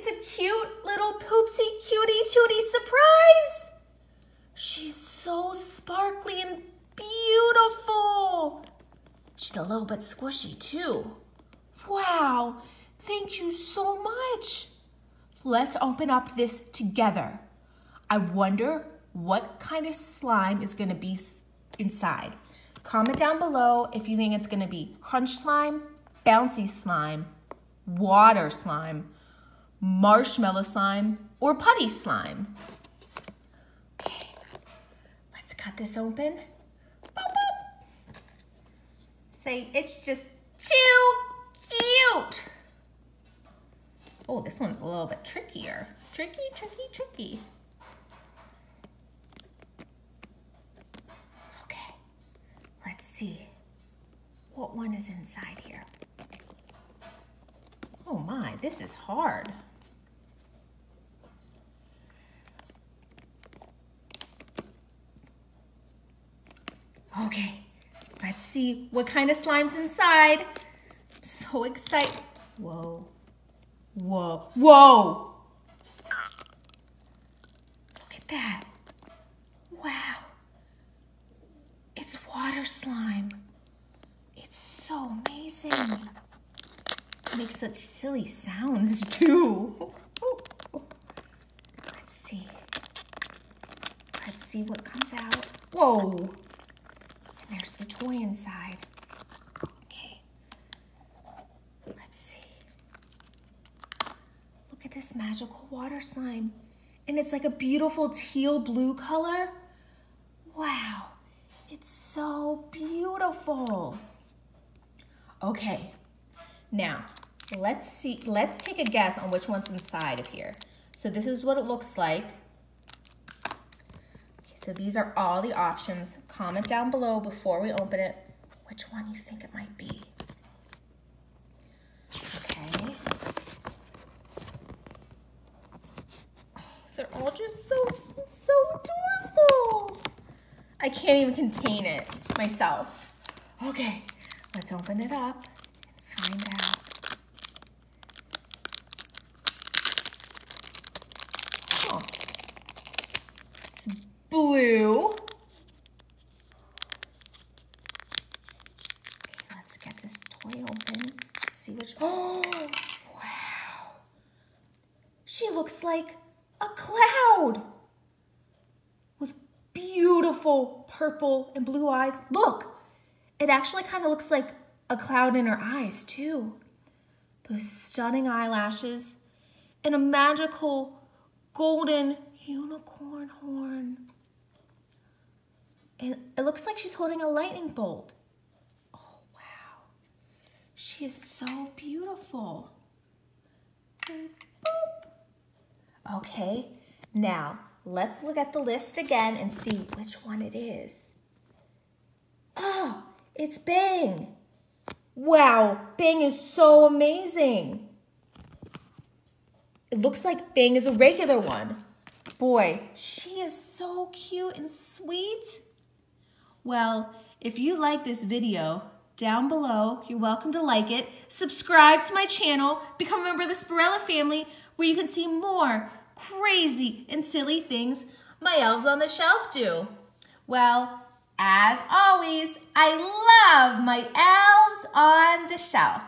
it's a cute little Poopsie cutie tootie surprise. She's so sparkly and beautiful. She's a little bit squishy too. Wow, thank you so much. Let's open up this together. I wonder what kind of slime is gonna be inside. Comment down below if you think it's gonna be crunch slime, bouncy slime, water slime, marshmallow slime, or putty slime. Okay, let's cut this open. Boop, boop. Say, it's just too cute. Oh, this one's a little bit trickier. Tricky, tricky, tricky. Okay, let's see what one is inside here. Oh my, this is hard. Okay, let's see what kind of slime's inside. I'm so excited. Whoa, whoa, whoa. Look at that. Wow. It's water slime. It's so amazing. It makes such silly sounds too. Let's see. Let's see what comes out. Whoa. And there's the toy inside. Okay. Let's see. Look at this magical water slime. And it's like a beautiful teal blue color. Wow. It's so beautiful. Okay. Now, let's take a guess on which one's inside of here. So this is what it looks like. Okay, so these are all the options. Comment down below before we open it which one you think it might be. Okay. They're all just so adorable. I can't even contain it myself. Okay, let's open it up and find out. Oh, it's blue. Okay, let's get this toy open. Let's see which, oh, wow. She looks like a cloud with beautiful purple and blue eyes. Look, it actually kind of looks like a cloud in her eyes too. Those stunning eyelashes and a magical golden unicorn horn. And it looks like she's holding a lightning bolt. Oh, wow. She is so beautiful. And boop. Okay, now let's look at the list again and see which one it is. Oh, it's Bang. Wow, Bang is so amazing. It looks like Bang is a regular one. Boy, she is so cute and sweet. Well, if you like this video, down below, you're welcome to like it, subscribe to my channel, become a member of the Spirella family, where you can see more crazy and silly things my elves on the shelf do. Well, as always, I love my elves on the shelf.